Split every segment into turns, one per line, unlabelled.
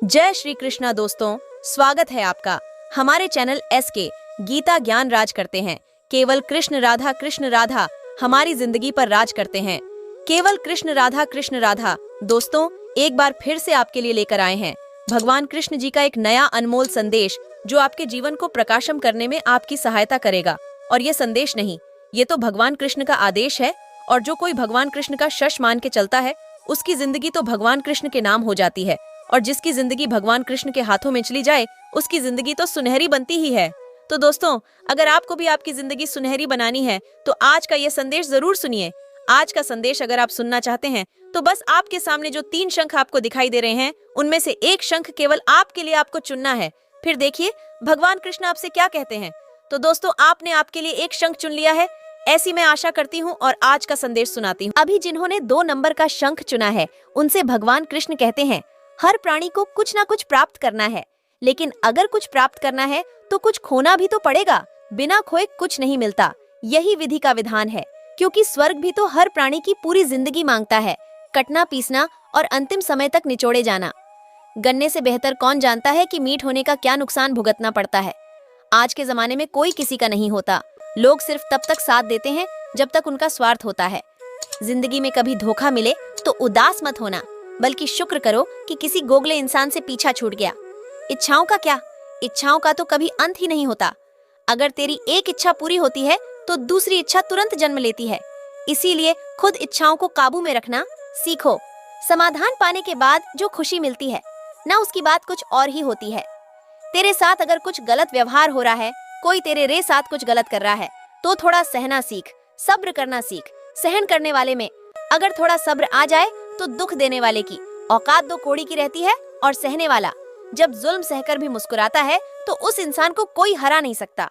जय श्री कृष्णा दोस्तों, स्वागत है आपका हमारे चैनल SK गीता ज्ञान राज करते हैं। केवल कृष्ण राधा हमारी जिंदगी पर राज करते हैं। केवल कृष्ण राधा। दोस्तों, एक बार फिर से आपके लिए लेकर आए हैं भगवान कृष्ण जी का एक नया अनमोल संदेश जो आपके जीवन को प्रकाशम करने में आपकी सहायता करेगा। और ये संदेश नहीं, ये तो भगवान कृष्ण का आदेश है। और जो कोई भगवान कृष्ण का शश मान के चलता है उसकी जिंदगी तो भगवान कृष्ण के नाम हो जाती है। और जिसकी जिंदगी भगवान कृष्ण के हाथों में चली जाए उसकी जिंदगी तो सुनहरी बनती ही है। तो दोस्तों, अगर आपको भी आपकी जिंदगी सुनहरी बनानी है तो आज का ये संदेश जरूर सुनिए। आज का संदेश अगर आप सुनना चाहते हैं तो बस आपके सामने जो 3 शंख आपको दिखाई दे रहे हैं उनमें से एक शंख केवल आपके लिए आपको चुनना है। फिर देखिए भगवान कृष्ण आपसे क्या कहते हैं। तो दोस्तों, आपने आपके लिए एक शंख चुन लिया है, ऐसी मैं आशा करती हूँ और आज का संदेश सुनाती हूँ। अभी जिन्होंने 2 नंबर का शंख चुना है उनसे भगवान कृष्ण कहते हैं, हर प्राणी को कुछ ना कुछ प्राप्त करना है, लेकिन अगर कुछ प्राप्त करना है तो कुछ खोना भी तो पड़ेगा। बिना खोए कुछ नहीं मिलता, यही विधि का विधान है। क्योंकि स्वर्ग भी तो हर प्राणी की पूरी जिंदगी मांगता है, कटना पीसना और अंतिम समय तक निचोड़े जाना। गन्ने से बेहतर कौन जानता है कि मीठ होने का क्या नुकसान भुगतना पड़ता है। आज के जमाने में कोई किसी का नहीं होता। लोग सिर्फ तब तक साथ देते हैं जब तक उनका स्वार्थ होता है। जिंदगी में कभी धोखा मिले तो उदास मत होना, बल्कि शुक्र करो कि किसी गोगले इंसान से पीछा छूट गया। इच्छाओं का क्या, इच्छाओं का तो कभी अंत ही नहीं होता। अगर तेरी एक इच्छा पूरी होती है तो दूसरी इच्छा तुरंत जन्म लेती है। इसीलिए खुद इच्छाओं को काबू में रखना सीखो। समाधान पाने के बाद जो खुशी मिलती है ना, उसकी बात कुछ और ही होती है। तेरे साथ अगर कुछ गलत व्यवहार हो रहा है, कोई तेरे साथ कुछ गलत कर रहा है, तो थोड़ा सहना सीख, सब्र करना सीख। सहन करने वाले में अगर थोड़ा सब्र आ जाए तो दुख देने वाले की औकात 2 कौड़ी की रहती है। और सहने वाला जब जुल्म सहकर भी मुस्कुराता है तो उस इंसान को कोई हरा नहीं सकता।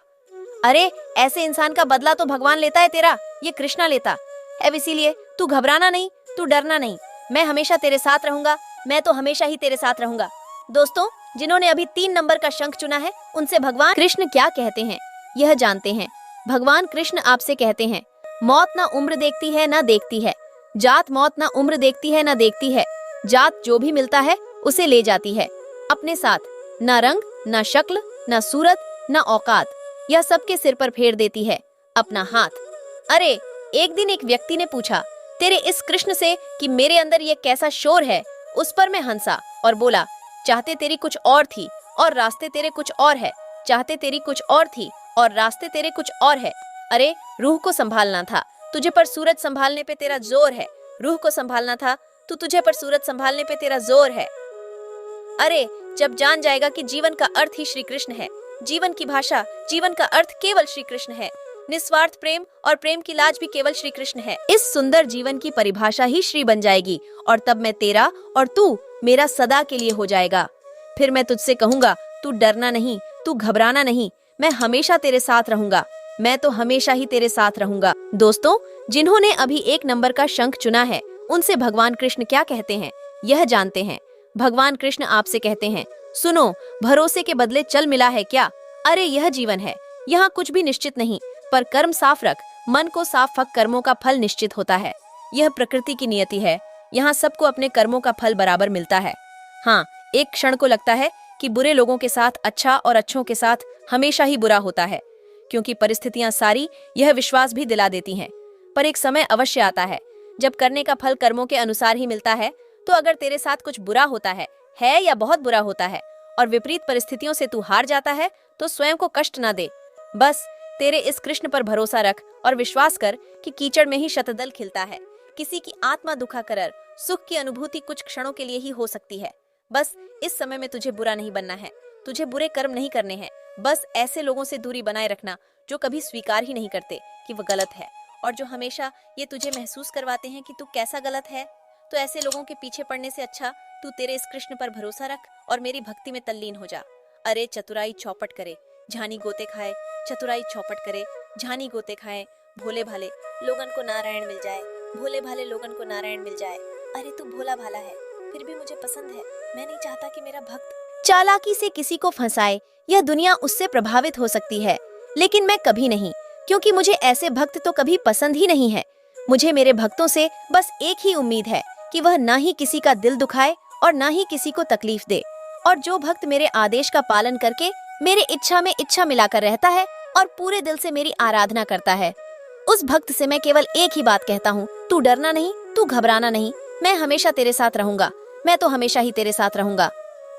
अरे, ऐसे इंसान का बदला तो भगवान लेता है तेरा, ये कृष्णा लेता है। इसीलिए तू घबराना नहीं, तू डरना नहीं। मैं हमेशा तेरे साथ रहूंगा, मैं तो हमेशा ही तेरे साथ रहूंगा। दोस्तों, जिन्होंने अभी 3 नंबर का शंख चुना है उनसे भगवान कृष्ण क्या कहते हैं यह जानते हैं। भगवान कृष्ण आपसे कहते हैं, मौत ना उम्र देखती है ना देखती है, जात मौत ना उम्र देखती है ना देखती है। जात जो भी मिलता है उसे ले जाती है अपने साथ। ना रंग, ना शक्ल, ना सूरत, ना औकात, यह सबके सिर पर फेर देती है अपना हाथ। अरे, एक दिन एक व्यक्ति ने पूछा तेरे इस कृष्ण से कि मेरे अंदर ये कैसा शोर है। उस पर मैं हंसा और बोला, चाहते तेरी कुछ और थी और रास्ते तेरे कुछ और है। चाहते तेरी कुछ और थी और रास्ते तेरे कुछ और है। अरे, रूह को संभालना था, तुझे पर सूरज संभालने पे तेरा जोर है। रूह को संभालना था तो तुझे पर सूरज संभालने पे तेरा जोर है। अरे, जब जान जाएगा कि जीवन का अर्थ ही श्री कृष्ण है, जीवन की भाषा, जीवन का अर्थ केवल श्री कृष्ण है। निस्वार्थ प्रेम और प्रेम की लाज भी केवल श्री कृष्ण है। इस सुंदर जीवन की परिभाषा ही श्री बन जाएगी और तब मैं तेरा और तू मेरा सदा के लिए हो जाएगा। फिर मैं तुझसे कहूंगा, तू डरना नहीं, तू घबराना नहीं, मैं हमेशा तेरे साथ रहूंगा, मैं तो हमेशा ही तेरे साथ रहूंगा। दोस्तों, जिन्होंने अभी 1 नंबर का शंख चुना है उनसे भगवान कृष्ण क्या कहते हैं यह जानते हैं। भगवान कृष्ण आपसे कहते हैं, सुनो, भरोसे के बदले चल मिला है क्या। अरे, यह जीवन है, यहाँ कुछ भी निश्चित नहीं, पर कर्म साफ रख, मन को साफ रख, कर्मों का फल निश्चित होता है। यह प्रकृति की नियति है, यहाँ सबको अपने कर्मों का फल बराबर मिलता है। हाँ, एक क्षण को लगता है कि बुरे लोगों के साथ अच्छा और अच्छों के साथ हमेशा ही बुरा होता है, क्योंकि परिस्थितियां सारी यह विश्वास भी दिला देती हैं। पर एक समय अवश्य आता है जब करने का फल कर्मों के अनुसार ही मिलता है। तो अगर तेरे साथ कुछ बुरा होता है या बहुत बुरा होता है और विपरीत परिस्थितियों से तू हार जाता है तो स्वयं को कष्ट ना दे। बस तेरे इस कृष्ण पर भरोसा रख और विश्वास कर कि कीचड़ में ही शतदल खिलता है। किसी की आत्मा दुखा कर सुख की अनुभूति कुछ क्षणों के लिए ही हो सकती है। बस इस समय में तुझे बुरा नहीं बनना है, तुझे बुरे कर्म नहीं करने हैं। बस ऐसे लोगों से दूरी बनाए रखना जो कभी स्वीकार ही नहीं करते कि वह गलत है और जो हमेशा ये तुझे महसूस करवाते हैं कि तू कैसा गलत है। तो ऐसे लोगों के पीछे पड़ने से अच्छा तू तेरे इस कृष्ण पर भरोसा रख और मेरी भक्ति में तल्लीन हो जा। अरे, चतुराई चौपट करे, झानी गोते खाए, चतुराई चौपट करे, झानी गोते खाए। भोले भाले लोगन को नारायण मिल जाए, भोले भाले लोगन को नारायण मिल जाए। अरे, तू भोला भाला है, फिर भी मुझे पसंद है। मैं नहीं चाहता कि मेरा भक्त चालाकी से किसी को फंसाए। यह दुनिया उससे प्रभावित हो सकती है, लेकिन मैं कभी नहीं, क्योंकि मुझे ऐसे भक्त तो कभी पसंद ही नहीं है। मुझे मेरे भक्तों से बस एक ही उम्मीद है कि वह ना ही किसी का दिल दुखाए और ना ही किसी को तकलीफ दे। और जो भक्त मेरे आदेश का पालन करके मेरे इच्छा में इच्छा मिलाकर रहता है और पूरे दिल से मेरी आराधना करता है, उस भक्त से मैं केवल एक ही बात कहता हूँ, तू डरना नहीं, तू घबराना नहीं, मैं हमेशा तेरे साथ रहूंगा, मैं तो हमेशा ही तेरे साथ रहूंगा।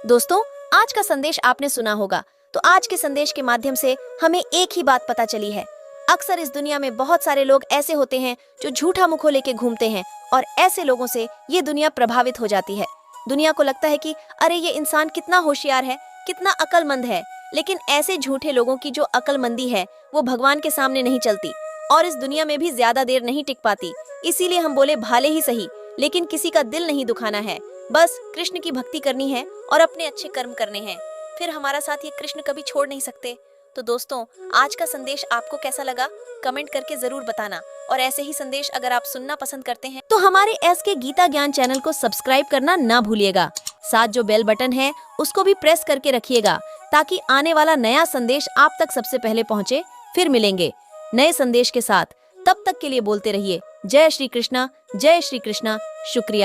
दोस्तों, आज का संदेश आपने सुना होगा, तो आज के संदेश के माध्यम से हमें एक ही बात पता चली है। अक्सर इस दुनिया में बहुत सारे लोग ऐसे होते हैं जो झूठा मुखो लेके घूमते हैं और ऐसे लोगों से ये दुनिया प्रभावित हो जाती है। दुनिया को लगता है कि अरे ये इंसान कितना होशियार है, कितना अक्लमंद है, लेकिन ऐसे झूठे लोगों की जो अक्लमंदी है वो भगवान के सामने नहीं चलती और इस दुनिया में भी ज्यादा देर नहीं टिक पाती। इसीलिए हम बोले भाले ही सही, लेकिन किसी का दिल नहीं दुखाना है, बस कृष्ण की भक्ति करनी है और अपने अच्छे कर्म करने हैं, फिर हमारा साथ ये कृष्ण कभी छोड़ नहीं सकते। तो दोस्तों, आज का संदेश आपको कैसा लगा कमेंट करके जरूर बताना, और ऐसे ही संदेश अगर आप सुनना पसंद करते हैं तो हमारे SK गीता ज्ञान चैनल को सब्सक्राइब करना ना भूलिएगा। साथ जो बेल बटन है उसको भी प्रेस करके रखिएगा ताकि आने वाला नया संदेश आप तक सबसे पहले पहुंचे। फिर मिलेंगे नए संदेश के साथ, तब तक के लिए बोलते रहिए जय श्री कृष्णा, जय श्री कृष्णा। शुक्रिया।